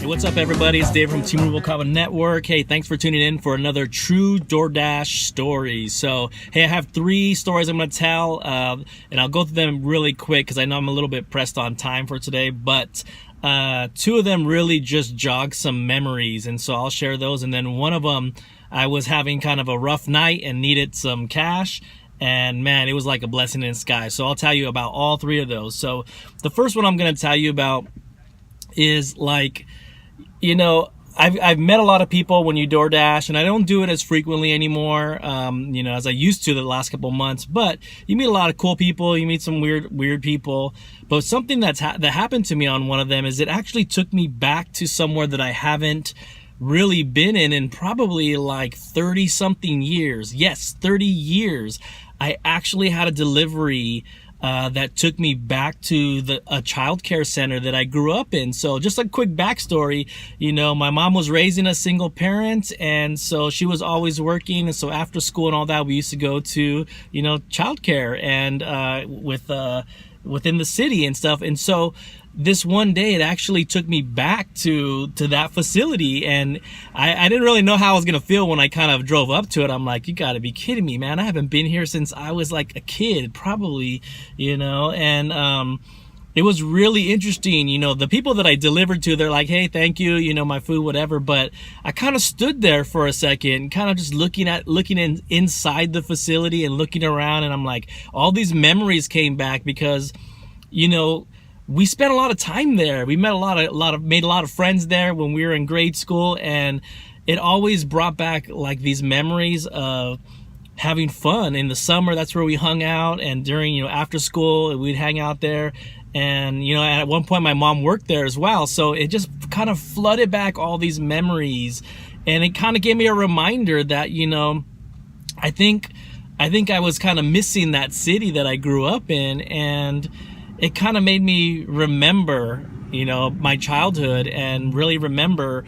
What's up, everybody? It's Dave from Team Rubalcava Network. Hey, thanks for tuning in for another true DoorDash story. So, hey, I have 3 stories I'm going to tell, and I'll go through them really quick because I know I'm a little bit pressed on time for today, but 2 of them really just jog some memories, and so I'll share those. And then one of them, I was having kind of a rough night and needed some cash, and man, it was like a blessing in disguise. So I'll tell you about all 3 of those. So the first one I'm going to tell you about is like, you know, I've met a lot of people when you DoorDash, and I don't do it as frequently anymore, you know, as I used to the last couple months. But you meet a lot of cool people, you meet some weird people. But something that happened to me on one of them is it actually took me back to somewhere that I haven't really been in probably like 30 something years. Yes, 30 years. I actually had a delivery that took me back to a child care center that I grew up in. So just a quick backstory, you know, my mom was raising a single parent, and so she was always working. And so after school and all that, we used to go to, you know, child care and within the city and stuff. And so this one day, it actually took me back to that facility, and I didn't really know how I was gonna feel when I kind of drove up to it. I'm like, you gotta be kidding me, man. I haven't been here since I was like a kid, probably, you know. And it was really interesting. You know, the people that I delivered to, they're like, hey, thank you, you know, my food, whatever. But I kind of stood there for a second, kind of just looking inside the facility and looking around, and I'm like, all these memories came back because, you know, we spent a lot of time there. We met made a lot of friends there when we were in grade school, and it always brought back like these memories of having fun in the summer. That's where we hung out, and during, you know, after school, we'd hang out there. And, you know, at one point my mom worked there as well. So it just kind of flooded back all these memories, and it kind of gave me a reminder that, you know, I think I was kind of missing that city that I grew up in, and it kind of made me remember, you know, my childhood, and really remember,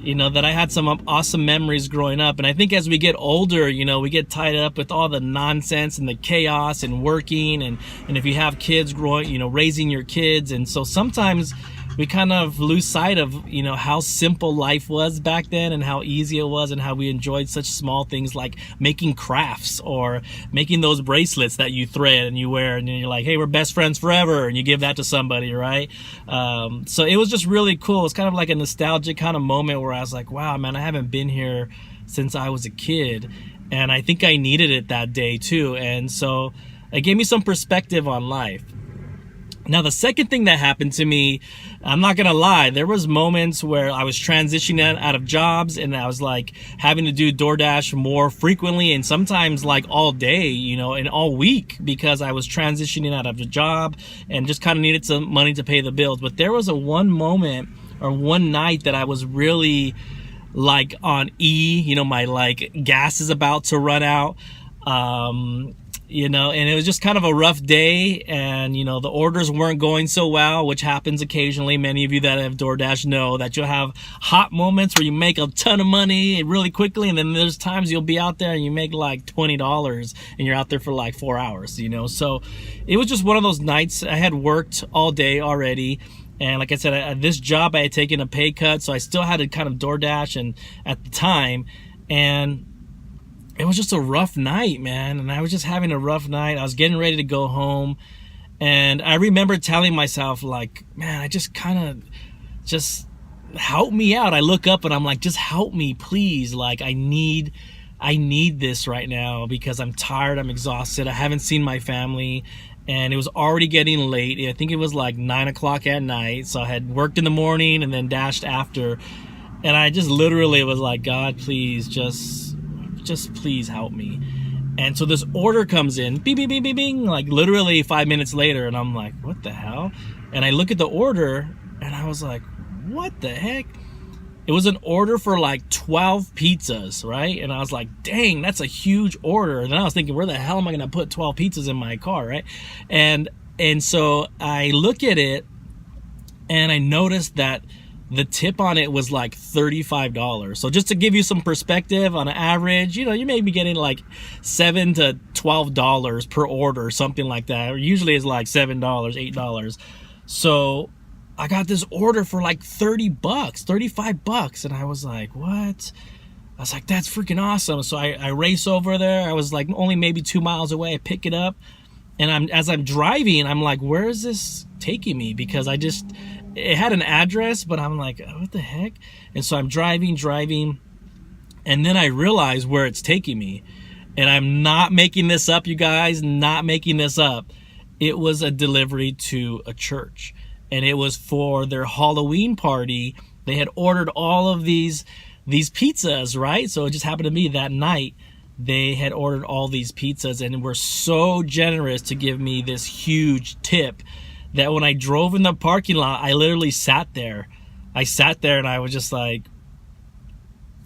you know, that I had some awesome memories growing up. And I think as we get older, you know, we get tied up with all the nonsense and the chaos and working, and if you have kids growing, you know, raising your kids. And so sometimes we kind of lose sight of, you know, how simple life was back then, and how easy it was, and how we enjoyed such small things like making crafts or making those bracelets that you thread and you wear, and you're like, hey, we're best friends forever, and you give that to somebody, right? So it was just really cool. It's kind of like a nostalgic kind of moment where I was like, wow, man, I haven't been here since I was a kid, and I think I needed it that day too. And so it gave me some perspective on life. Now, the second thing that happened to me, I'm not gonna lie, there was moments where I was transitioning out of jobs, and I was like having to do DoorDash more frequently, and sometimes like all day, you know, and all week, because I was transitioning out of a job and just kind of needed some money to pay the bills. But there was one moment or one night that I was really like on E, you know, my like gas is about to run out. You know, and it was just kind of a rough day, and, you know, the orders weren't going so well, which happens occasionally. Many of you that have DoorDash know that you'll have hot moments where you make a ton of money really quickly, and then there's times you'll be out there and you make like $20 and you're out there for like 4 hours, you know. So it was just one of those nights. I had worked all day already, and like I said, at this job I had taken a pay cut, so I still had to kind of DoorDash and at the time, and it was just a rough night, man. And I was just having a rough night. I was getting ready to go home. And I remember telling myself, like, man, I just kind of just help me out. I look up and I'm like, just help me, please. Like, I need this right now because I'm tired. I'm exhausted. I haven't seen my family. And it was already getting late. I think it was like 9 o'clock at night. So I had worked in the morning and then dashed after. And I just literally was like, God, please, just please help me. And so this order comes in, bing, bing, bing, bing, bing, like literally 5 minutes later, and I'm like, what the hell? And I look at the order, and I was like, what the heck? It was an order for like 12 pizzas, right? And I was like, dang, that's a huge order. And then I was thinking, where the hell am I gonna put 12 pizzas in my car, right? And so I look at it, and I noticed that the tip on it was like $35. So just to give you some perspective, on an average, you know, you may be getting like $7 to $12 per order, something like that. Or usually it's like $7, $8. So I got this order for like $30, $35. And I was like, what? I was like, that's freaking awesome. So I race over there. I was like only maybe 2 miles away. I pick it up. And as I'm driving, I'm like, where is this taking me? Because it had an address, but I'm like, what the heck? And so I'm driving. And then I realize where it's taking me. And I'm not making this up, you guys, not making this up. It was a delivery to a church. And it was for their Halloween party. They had ordered all of these pizzas, right? So it just happened to me that night. They had ordered all these pizzas and were so generous to give me this huge tip that when I drove in the parking lot, I literally sat there. I sat there and I was just like,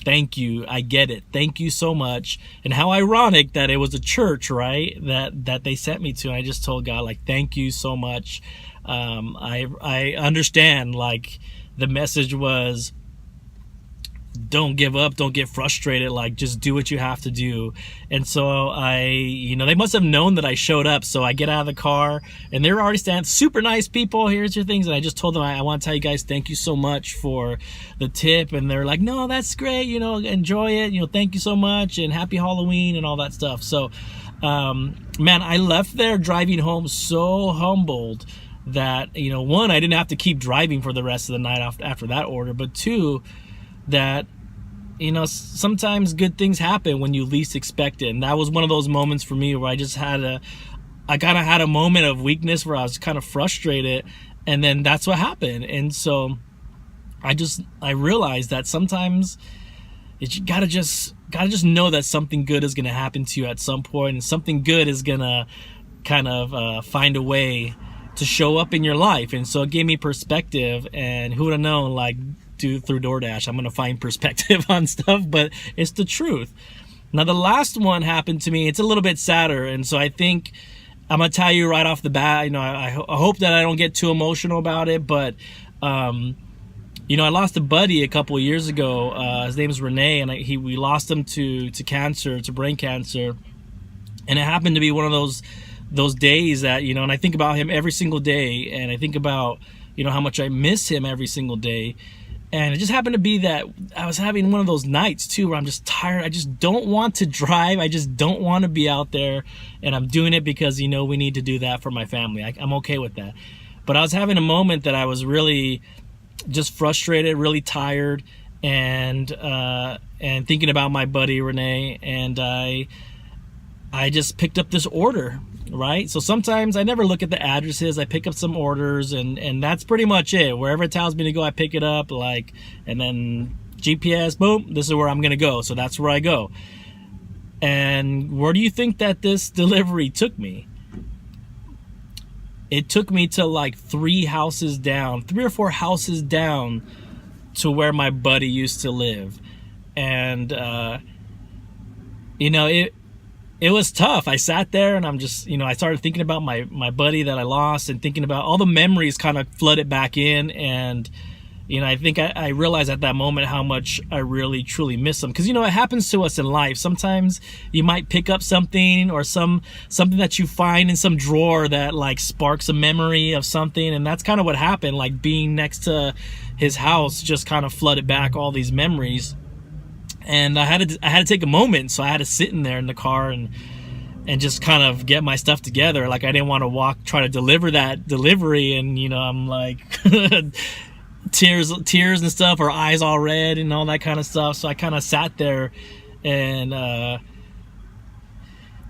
thank you. I get it. Thank you so much. And how ironic that it was a church, right? That they sent me to. And I just told God, like, thank you so much. I understand, like, the message was, don't give up, don't get frustrated, like just do what you have to do. And so they must have known that I showed up. So I get out of the car and they're already standing, super nice people, here's your things. And I just told them, I want to tell you guys, thank you so much for the tip. And they're like, no, that's great, enjoy it, thank you so much and happy Halloween and all that stuff. So man, I left there driving home so humbled that, one, I didn't have to keep driving for the rest of the night after that order, but two, that sometimes good things happen when you least expect it. And that was one of those moments for me where I kind of had a moment of weakness where I was kind of frustrated, and then that's what happened. And so I realized that sometimes you gotta just know that something good is gonna happen to you at some point, and something good is gonna kind of find a way to show up in your life. And so it gave me perspective, and who would have known, like, through DoorDash, I'm gonna find perspective on stuff, but it's the truth. Now the last one happened to me. It's a little bit sadder, and so I think I'm gonna tell you right off the bat. I hope that I don't get too emotional about it, but I lost a buddy a couple of years ago. His name is Renee, and we lost him to cancer, to brain cancer, and it happened to be one of those days that and I think about him every single day, and I think about how much I miss him every single day. And it just happened to be that I was having one of those nights too where I'm just tired. I just don't want to drive. I just don't want to be out there. And I'm doing it because, we need to do that for my family. I'm okay with that. But I was having a moment that I was really just frustrated, really tired, and thinking about my buddy Renee. And I just picked up this order, right? So sometimes I never look at the addresses. I pick up some orders, and that's pretty much it. Wherever it tells me to go, I pick it up, and then GPS, boom, this is where I'm gonna go. So that's where I go. And where do you think that this delivery took me? It took me to like 3 or 4 houses down to where my buddy used to live. And it was tough. I sat there and I'm just, I started thinking about my buddy that I lost, and thinking about all the memories kind of flooded back in. And, I think I realized at that moment how much I really, truly miss him. Because, it happens to us in life. Sometimes you might pick up something or something that you find in some drawer that like sparks a memory of something. And that's kind of what happened. Like being next to his house just kind of flooded back all these memories. And I had to take a moment, so I had to sit in there in the car and just kind of get my stuff together. Like I didn't want to try to deliver that delivery, and I'm like tears and stuff, or eyes all red and all that kind of stuff. So I kind of sat there and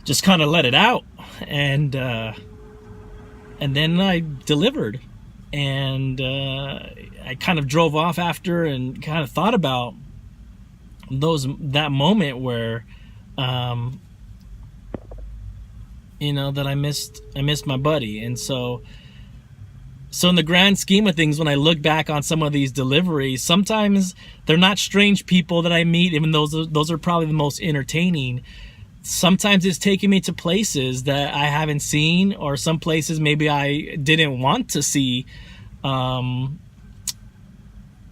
just kind of let it out, and then I delivered, and I kind of drove off after and kind of thought about that moment where that I missed my buddy. And so in the grand scheme of things, when I look back on some of these deliveries, sometimes they're not strange people that I meet, even though those are probably the most entertaining. Sometimes it's taking me to places that I haven't seen, or some places maybe I didn't want to see,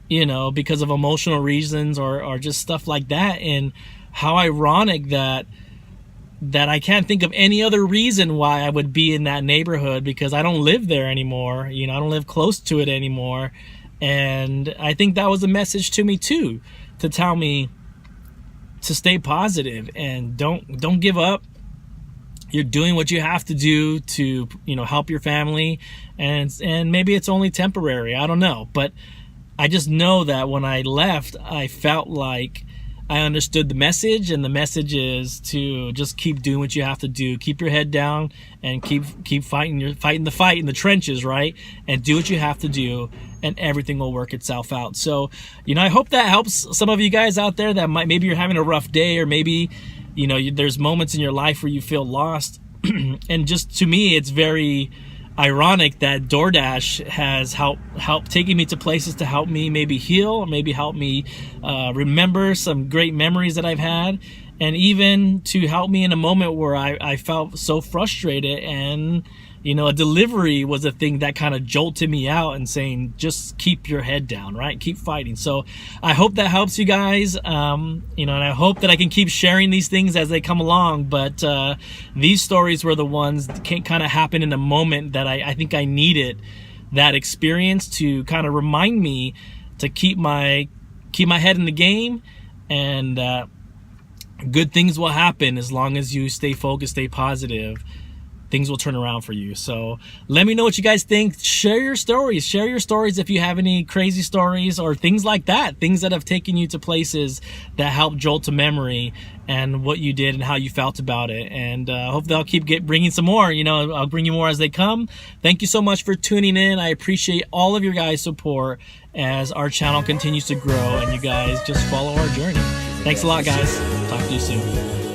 because of emotional reasons or just stuff like that. And how ironic that that I can't think of any other reason why I would be in that neighborhood, because I don't live there anymore. You know, I don't live close to it anymore. And I think that was a message to me too, to tell me to stay positive and don't give up. You're doing what you have to do to, you know, help your family, and maybe it's only temporary. I don't know, but I just know that when I left, I felt like I understood the message, and the message is to just keep doing what you have to do. Keep your head down and keep fighting the fight in the trenches, right? And do what you have to do, and everything will work itself out. So, you know, I hope that helps some of you guys out there that maybe you're having a rough day, or maybe, you know, there's moments in your life where you feel lost. And just to me, it's very ironic that DoorDash has helped taking me to places to help me maybe heal, or maybe help me remember some great memories that I've had, and even to help me in a moment where I felt so frustrated, and, you know, a delivery was a thing that kind of jolted me out and saying, just keep your head down, right? Keep fighting. So I hope that helps you guys, you know, and I hope that I can keep sharing these things as they come along. But these stories were the ones that kind of happen in a moment that I think I needed that experience to kind of remind me to keep my head in the game, and good things will happen as long as you stay focused, stay positive. Things will turn around for you. So let me know what you guys think. Share your stories. Share your stories if you have any crazy stories or things like that. Things that have taken you to places that help jolt to memory, and what you did and how you felt about it. And hopefully I'll keep bringing some more. You know, I'll bring you more as they come. Thank you so much for tuning in. I appreciate all of your guys' support as our channel continues to grow, and you guys just follow our journey. Thanks a lot, guys. Talk to you soon.